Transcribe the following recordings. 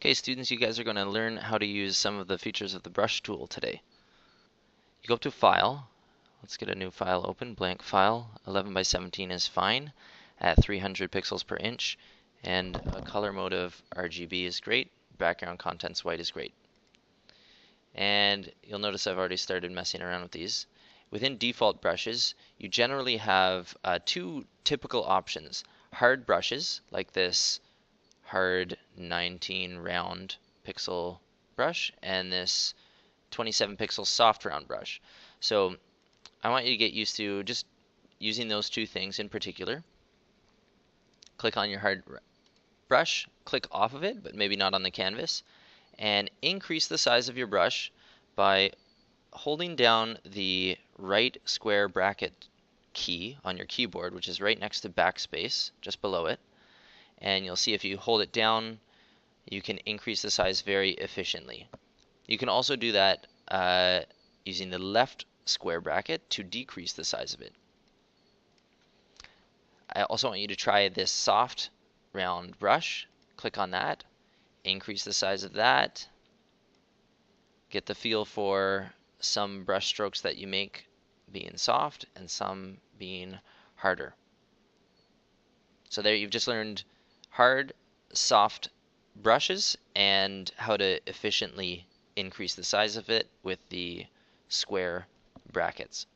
Okay, students, you guys are going to learn how to use some of the features of the brush tool today. You go up to File. Let's get a new file open, blank file. 11 by 17 is fine at 300 pixels per inch, and a color mode of RGB is great. Background contents white is great. And you'll notice I've already started messing around with these. Within default brushes, you generally have two typical options. Hard brushes, like this hard 19 round pixel brush, and this 27 pixel soft round brush. So I want you to get used to just using those two things in particular. Click on your hard brush, click off of it, but maybe not on the canvas, and increase the size of your brush by holding down the right square bracket key on your keyboard, which is right next to backspace, just below it. And you'll see if you hold it down, you can increase the size very efficiently. You can also do that using the left square bracket to decrease the size of it. I also want you to try this soft round brush. Click on that, increase the size of that, get the feel for some brush strokes that you make being soft and some being harder. So there you've just learned hard, soft brushes and how to efficiently increase the size of it with the square brackets.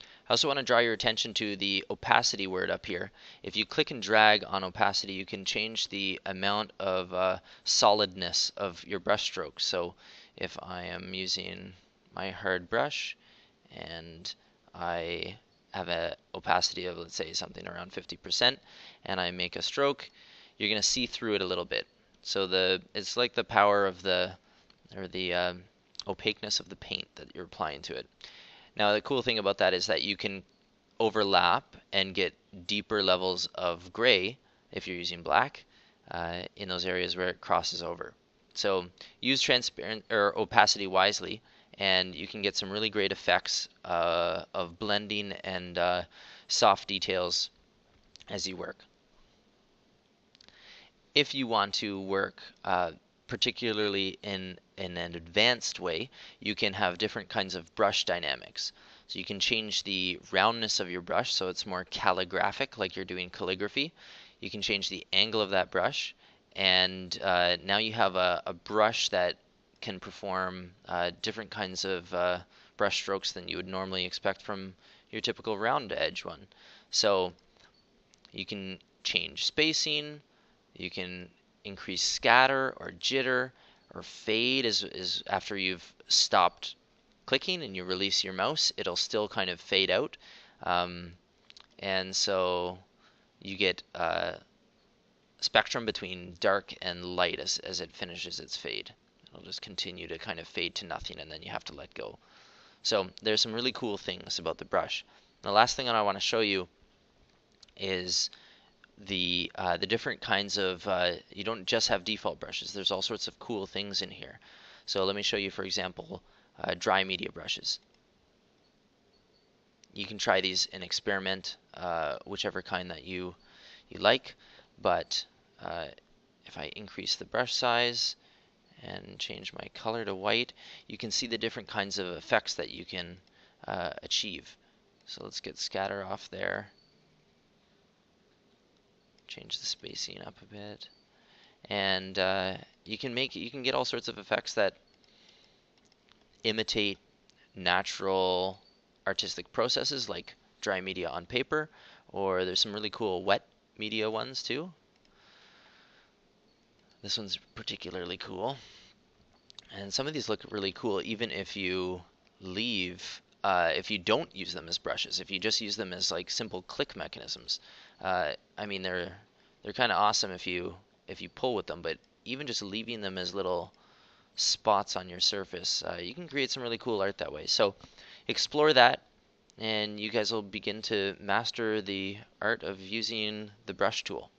I also want to draw your attention to the opacity word up here. If you click and drag on opacity, you can change the amount of solidness of your brush strokes. So if I am using my hard brush and I have an opacity of, let's say, something around 50%, and I make a stroke, you're going to see through it a little bit. So it's like the power of the opaqueness of the paint that you're applying to it. Now the cool thing about that is that you can overlap and get deeper levels of gray if you're using black in those areas where it crosses over. So use transparent or opacity wisely, and you can get some really great effects of blending and soft details as you work. If you want to work particularly in an advanced way, you can have different kinds of brush dynamics. So you can change the roundness of your brush so it's more calligraphic, like you're doing calligraphy. You can change the angle of that brush, and now you have a brush that can perform different kinds of brush strokes than you would normally expect from your typical round edge one. So you can change spacing, you can increase scatter or jitter, or fade is after you've stopped clicking and you release your mouse, it'll still kind of fade out. And so you get a spectrum between dark and light as it finishes its fade. It'll just continue to kind of fade to nothing, and then you have to let go. So there's some really cool things about the brush. The last thing that I want to show you is the different kinds of, you don't just have default brushes, there's all sorts of cool things in here. So let me show you, for example, dry media brushes. You can try these and experiment, whichever kind that you like, but if I increase the brush size and change my color to white, you can see the different kinds of effects that you can achieve. So let's get scatter off there. Change the spacing up a bit, and you can get all sorts of effects that imitate natural artistic processes like dry media on paper, or there's some really cool wet media ones too. This one's particularly cool, and some of these look really cool even if you if you don't use them as brushes, if you just use them as like simple click mechanisms. I mean, they're kind of awesome if you pull with them, but even just leaving them as little spots on your surface, you can create some really cool art that way. So explore that, and you guys will begin to master the art of using the brush tool.